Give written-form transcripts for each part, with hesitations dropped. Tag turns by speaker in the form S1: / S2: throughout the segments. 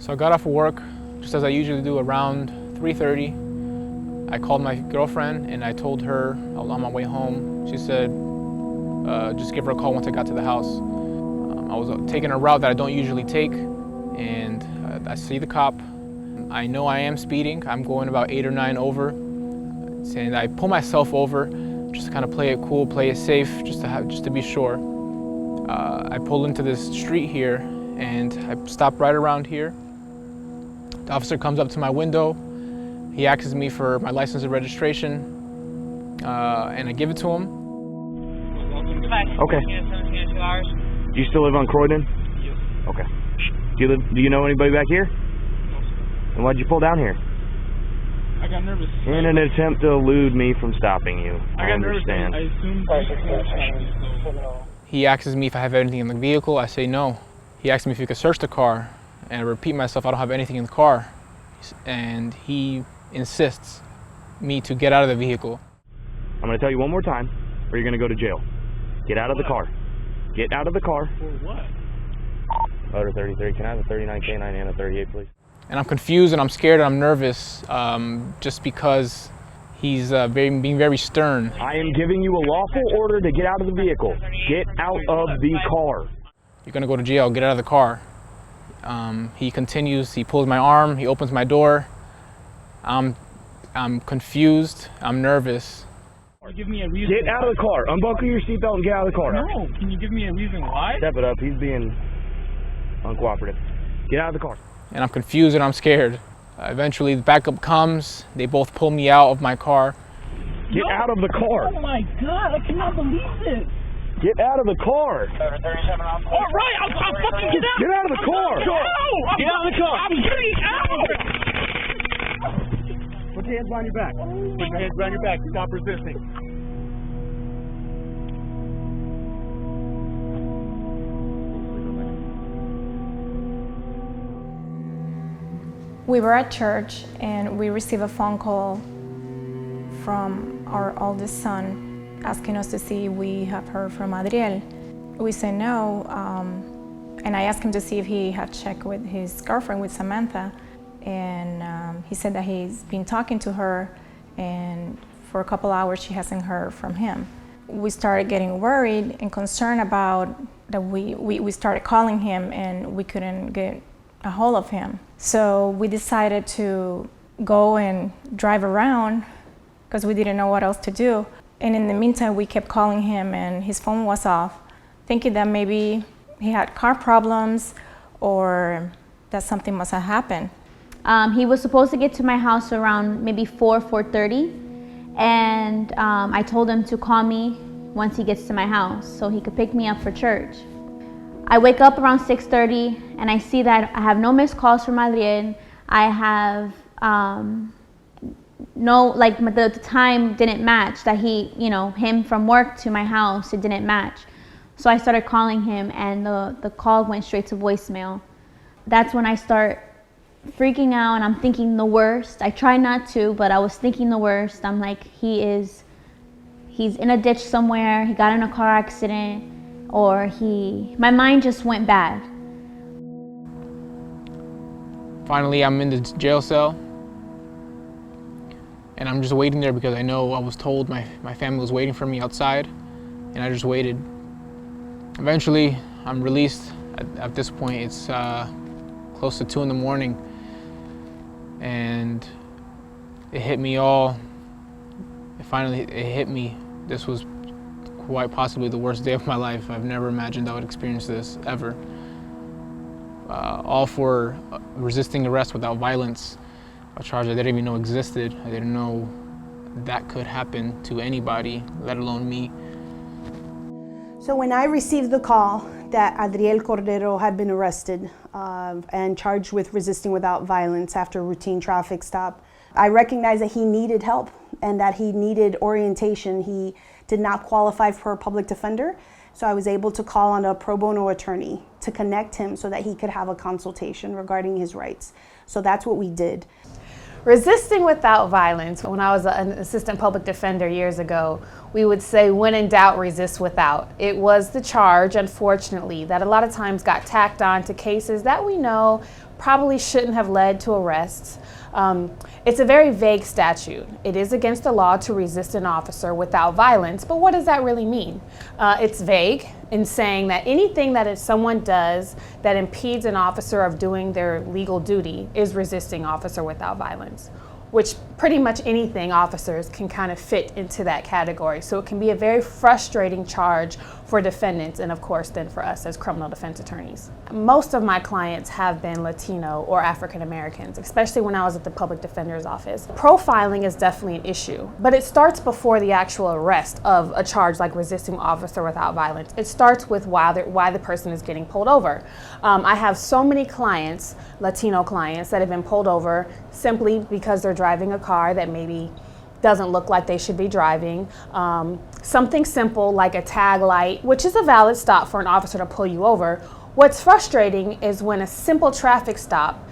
S1: So I got off of work, just as I usually do, around 3:30. I called my girlfriend and I told her I was on my way home. She said, just give her a call once I got to the house. I was taking a route that I don't usually take, and I see the cop. I know I am speeding. I'm going about 8 or 9 over, and I pull myself over just to kind of play it cool, play it safe, just to be sure. I pull into this street here, and I stop right around here. The officer comes up to my window. He asks me for my license and registration, and I give it to him.
S2: Okay. Do you still live on Croydon?
S1: Yes.
S2: Okay. Do you know anybody back here?
S1: No, sir.
S2: And why'd you pull down here?
S1: I got nervous.
S2: In an attempt to elude me from stopping you.
S1: I got
S2: understand.
S1: nervous. I assumed. He asks me if I have anything in the vehicle. I say no. He asks me if he could search the car, and I repeat myself, I don't have anything in the car. And he insists me to get out of the vehicle.
S2: I'm going to tell you one more time, or you're going to go to jail. Get out of the car. Get out of the car.
S1: For what?
S2: Motor 33. Can I have a 39 K9 and a 38, please? And
S1: I'm confused and I'm scared and I'm nervous, just because he's being very stern.
S2: I am giving you a lawful order to get out of the vehicle. Get out of the car.
S1: You're going to go to jail. Get out of the car. He continues. He pulls my arm. He opens my door. I'm confused. I'm nervous.
S3: Or give me a reason.
S2: Get out of the car. Unbuckle your seatbelt and get out of the car.
S3: No. Can you give me a reason why?
S2: Step it up. He's being uncooperative. Get out of the car.
S1: And I'm confused and I'm scared. Eventually, the backup comes. They both pull me out of my car.
S2: Get out of the car.
S3: Oh my God! I cannot believe this.
S2: Get out of the car.
S3: All right, I'll fucking get out.
S2: Get out of the car.
S3: No,
S2: Get out of the car.
S3: I'm getting out.
S2: Put your hands behind your back.
S3: Put your hands behind your back. Stop resisting.
S4: We were at church and we received a phone call from our oldest son asking us to see if we have heard from Adriel. We said no, and I asked him to see if he had checked with his girlfriend, with Samantha, and he said that he's been talking to her, and for a couple hours she hasn't heard from him. We started getting worried and concerned about that. We started calling him and we couldn't get a hold of him. So we decided to go and drive around because we didn't know what else to do. And in the meantime, we kept calling him and his phone was off, thinking that maybe he had car problems or that something must have happened.
S5: He was supposed to get to my house around maybe 4:30, and I told him to call me once he gets to my house so he could pick me up for church. I wake up around 6:30 and I see that I have no missed calls from Adriel. I have the time didn't match that him from work to my house, it didn't match. So I started calling him and the call went straight to voicemail. That's when I start freaking out and I'm thinking the worst. I try not to, but I was thinking the worst. I'm like, he's in a ditch somewhere, he got in a car accident, or my mind just went bad.
S1: Finally, I'm in the jail cell, and I'm just waiting there because I know I was told my family was waiting for me outside, and I just waited. Eventually, I'm released. At this point, it's close to 2 in the morning, and it hit me all. It hit me. This was quite possibly the worst day of my life. I've never imagined I would experience this, ever. All for resisting arrest without violence, a charge I didn't even know existed. I didn't know that could happen to anybody, let alone me.
S6: So when I received the call that Adriel Cordero had been arrested and charged with resisting without violence after a routine traffic stop, I recognized that he needed help and that he needed orientation. He did not qualify for a public defender, so I was able to call on a pro bono attorney to connect him so that he could have a consultation regarding his rights. So that's what we did.
S7: Resisting without violence, when I was an assistant public defender years ago, we would say, when in doubt, resist without. It was the charge, unfortunately, that a lot of times got tacked on to cases that we know probably shouldn't have led to arrests. It's a very vague statute. It is against the law to resist an officer without violence, but what does that really mean? It's vague in saying that anything that if someone does that impedes an officer of doing their legal duty is resisting officer without violence, which pretty much anything officers can kind of fit into that category. So it can be a very frustrating charge for defendants and of course then for us as criminal defense attorneys. Most of my clients have been Latino or African Americans, especially when I was at the public defender's office. Profiling is definitely an issue, but it starts before the actual arrest of a charge like resisting officer without violence. It starts with why the person is getting pulled over. I have so many clients, Latino clients, that have been pulled over simply because they're driving a car that maybe doesn't look like they should be driving. Something simple like a tag light, which is a valid stop for an officer to pull you over. What's frustrating is when a simple traffic stop,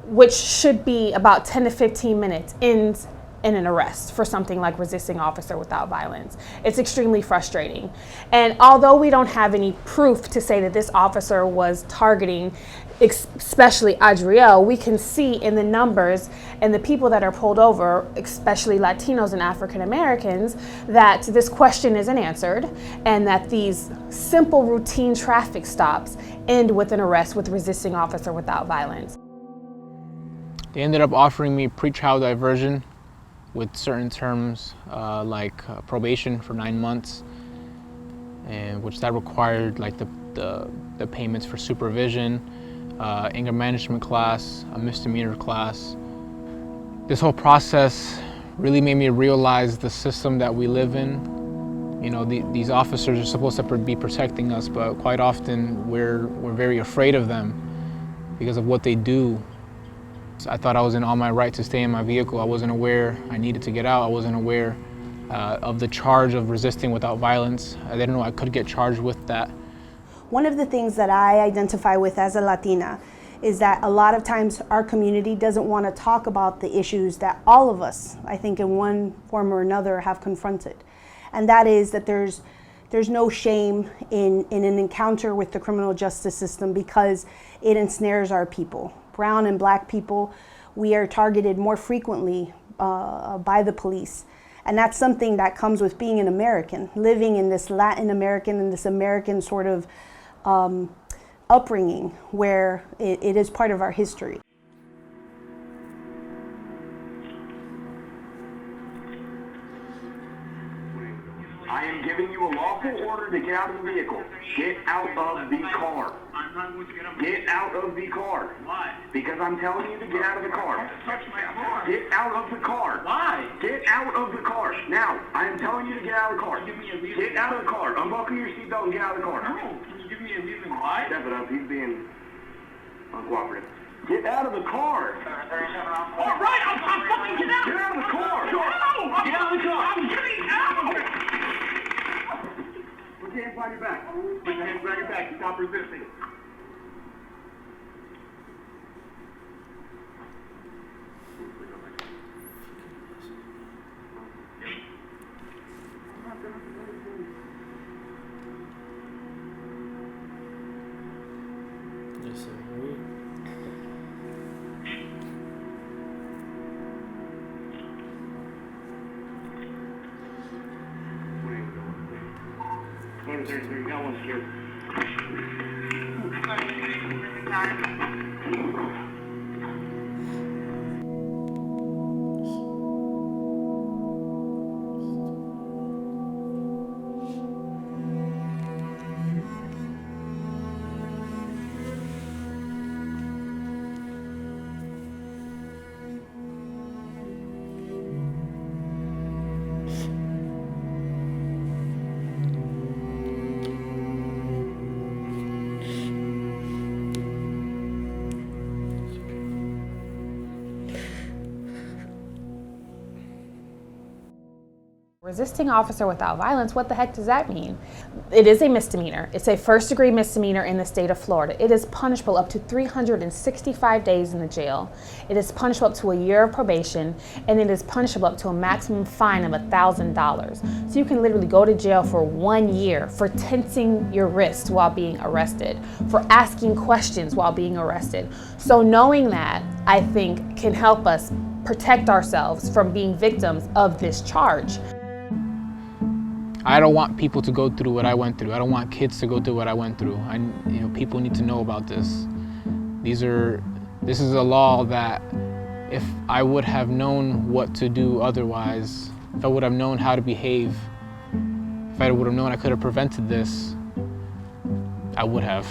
S7: which should be about 10 to 15 minutes, ends in an arrest for something like resisting officer without violence. It's extremely frustrating. And although we don't have any proof to say that this officer was targeting especially Adriel, we can see in the numbers and the people that are pulled over, especially Latinos and African Americans, that this question isn't answered and that these simple routine traffic stops end with an arrest with resisting officer without violence.
S1: They ended up offering me pre-trial diversion with certain terms like probation for 9 months, and which that required like the payments for supervision, anger management class, a misdemeanor class. This whole process really made me realize the system that we live in. You know, these officers are supposed to be protecting us, but quite often we're very afraid of them because of what they do. I thought I was in all my right to stay in my vehicle. I wasn't aware I needed to get out. I wasn't aware of the charge of resisting without violence. I didn't know I could get charged with that.
S6: One of the things that I identify with as a Latina is that a lot of times our community doesn't want to talk about the issues that all of us, I think in one form or another, have confronted. And that is that there's no shame in an encounter with the criminal justice system because it ensnares our people. Brown and black people, we are targeted more frequently by the police. And that's something that comes with being an American, living in this Latin American and this American sort of upbringing where it is part of our history.
S2: I am giving you a lawful order to get out of the vehicle. Get out of the car.
S3: I'm not going to get out.
S2: Get out of the car.
S3: Why?
S2: Because I'm telling you to get out of the car.
S3: Touch my car.
S2: Get out of the car.
S3: Why?
S2: Get out of the car. Now, I am telling you to get out of the car.
S3: Give me a reason.
S2: Get out of the car. Unbuckle your seatbelt and get out of the car.
S3: No. Can you give me a reason why?
S2: Step it up. He's being uncooperative. Get out of the car.
S3: All right, I'm fucking get out.
S2: Get out of the car.
S3: No.
S2: Get out of the car.
S3: I'm getting out.
S2: Put your hands behind your back.
S3: Put your hands behind your back. Stop resisting.
S2: There's no one here.
S7: Resisting officer without violence, what the heck does that mean? It is a misdemeanor. It's a first-degree misdemeanor in the state of Florida. It is punishable up to 365 days in the jail. It is punishable up to a year of probation, and it is punishable up to a maximum fine of $1,000. So you can literally go to jail for 1 year for tensing your wrist while being arrested, for asking questions while being arrested. So knowing that, I think, can help us protect ourselves from being victims of this charge.
S1: I don't want people to go through what I went through. I don't want kids to go through what I went through. People need to know about this. This is a law that if I would have known what to do otherwise, if I would have known how to behave, if I would have known I could have prevented this, I would have.